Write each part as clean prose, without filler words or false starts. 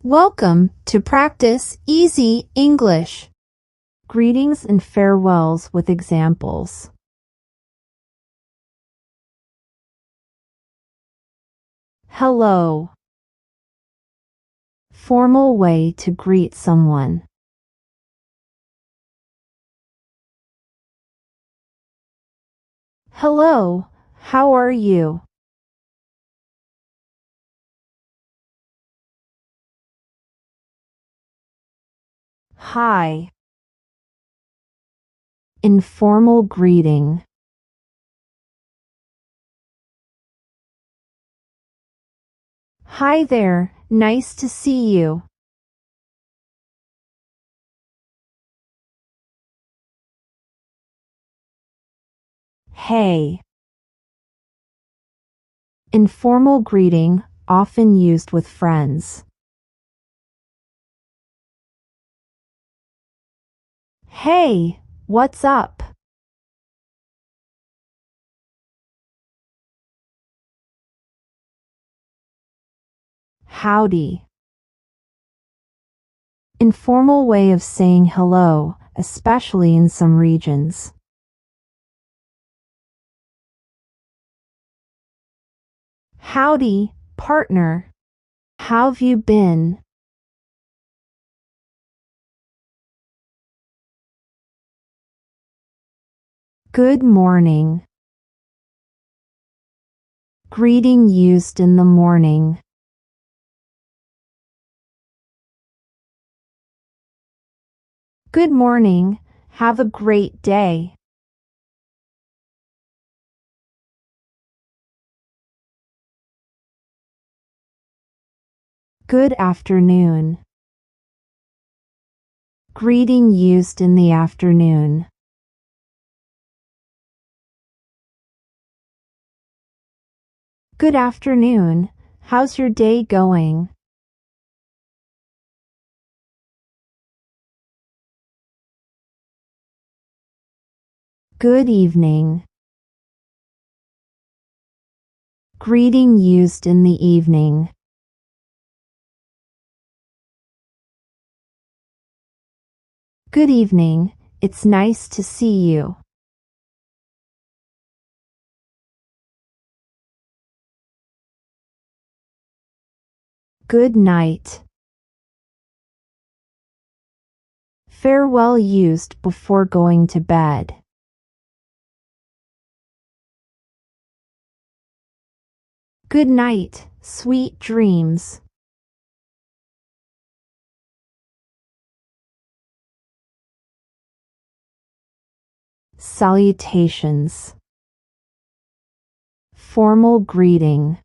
Welcome to Practice Easy English. Greetings and farewells with examples. Hello. Formal way to greet someone. Hello, how are you? Hi. Informal greeting. Hi there, nice to see you. Hey. Informal greeting, often used with friends. Hey, what's up? Howdy. Informal way of saying hello, especially in some regions. Howdy, partner. How've you been? Good morning. Greeting used in the morning. Good morning. Have a great day. Good afternoon. Greeting used in the afternoon. Good afternoon. How's your day going? Good evening. Greeting used in the evening. Good evening. It's nice to see you. Good night. Farewell used before going to bed. Good night, sweet dreams. Salutations. Formal greeting.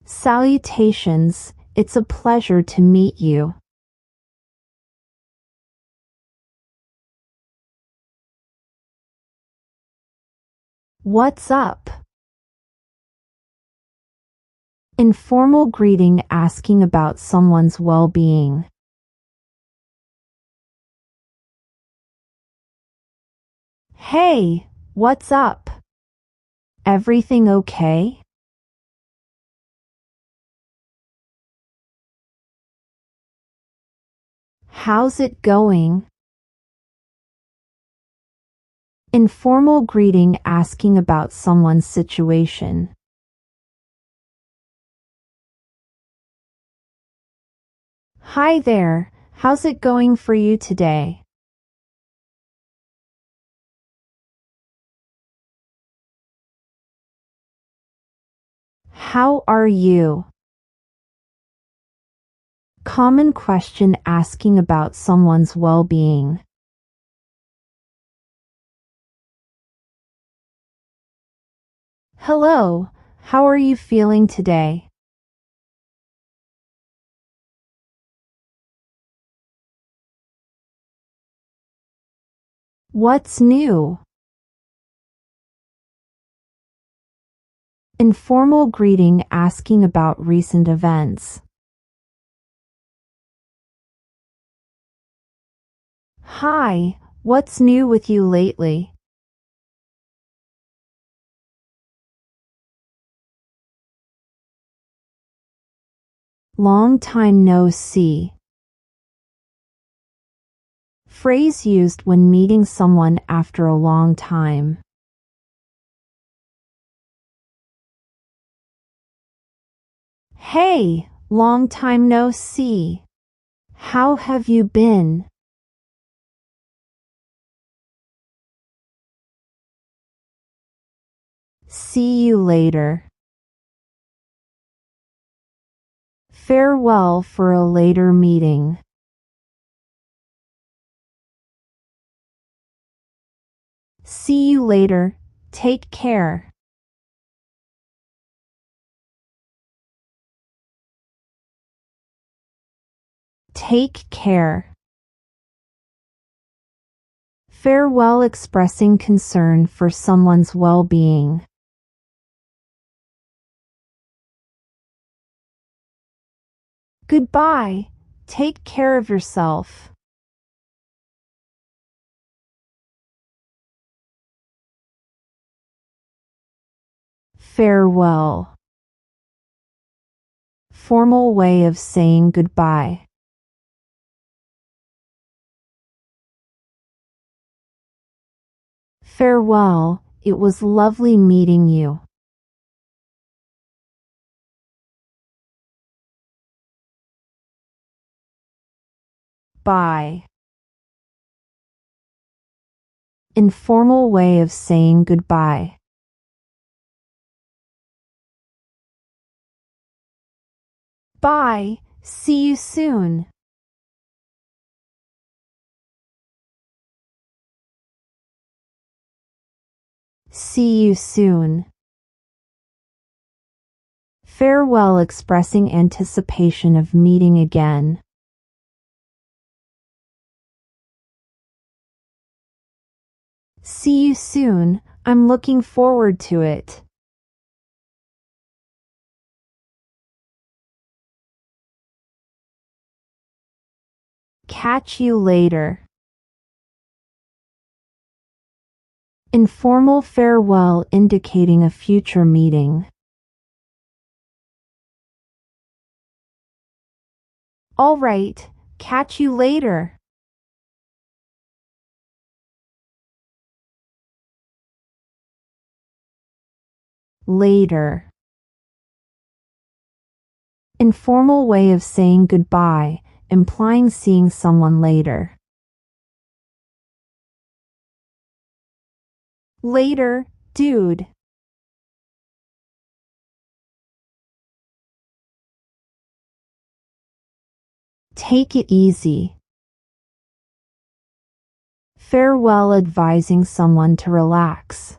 Salutations, it's a pleasure to meet you. What's up? Informal greeting asking about someone's well-being. Hey, what's up? Everything okay? How's it going? Informal greeting asking about someone's situation. Hi there, how's it going for you today? How are you? Common question asking about someone's well-being. Hello, how are you feeling today? What's new? Informal greeting asking about recent events. Hi, what's new with you lately? Long time no see. Phrase used when meeting someone after a long time. Hey, long time no see. How have you been? See you later. Farewell for a later meeting. See you later. Take care. Take care. Farewell expressing concern for someone's well-being. Goodbye. Take care of yourself. Farewell. Formal way of saying goodbye. Farewell, it was lovely meeting you. Bye. Informal way of saying goodbye. Bye. See you soon. See you soon. Farewell expressing anticipation of meeting again. See you soon. I'm looking forward to it. Catch you later. Informal farewell indicating a future meeting. All right, catch you later. Later. Informal way of saying goodbye, implying seeing someone later. Later, dude. Take it easy. Farewell advising someone to relax.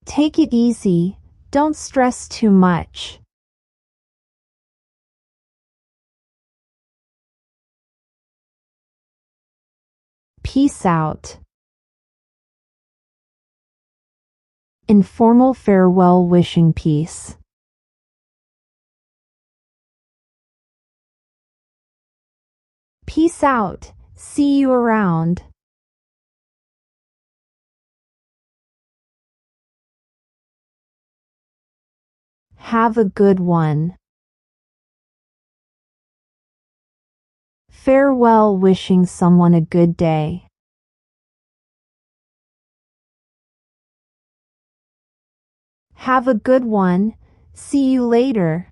Take it easy, don't stress too much. Peace out. Informal farewell wishing peace. Peace out. See you around. Have a good one. Farewell wishing someone a good day. Have a good one. See you later.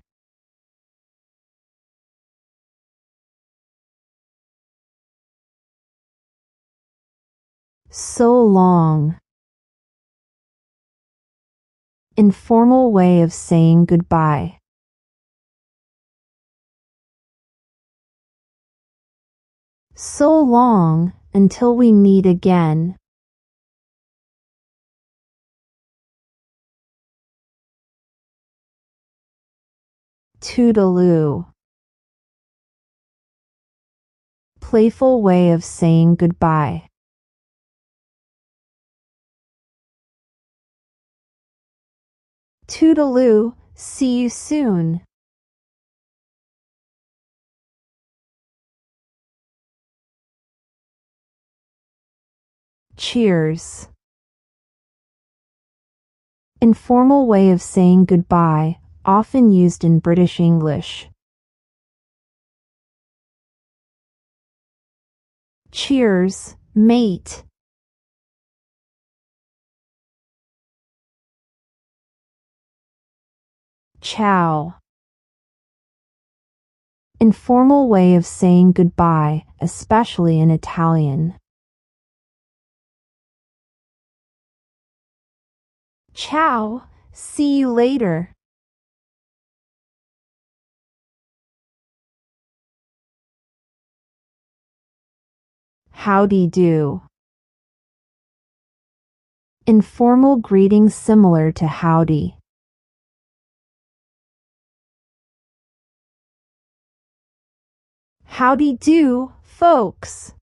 So long. Informal way of saying goodbye. So long, until we meet again. Toodaloo. Playful way of saying goodbye. Toodaloo, see you soon. Cheers. Informal way of saying goodbye, often used in British English. Cheers, mate. Ciao. Informal way of saying goodbye, especially in Italian. Ciao, see you later. Howdy do. Informal greeting similar to howdy. Howdy do, folks.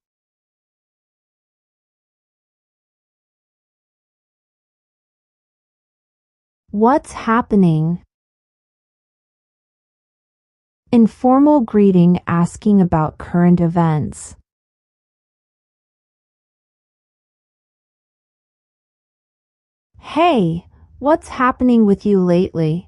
What's happening? Informal greeting asking about current events. Hey, what's happening with you lately?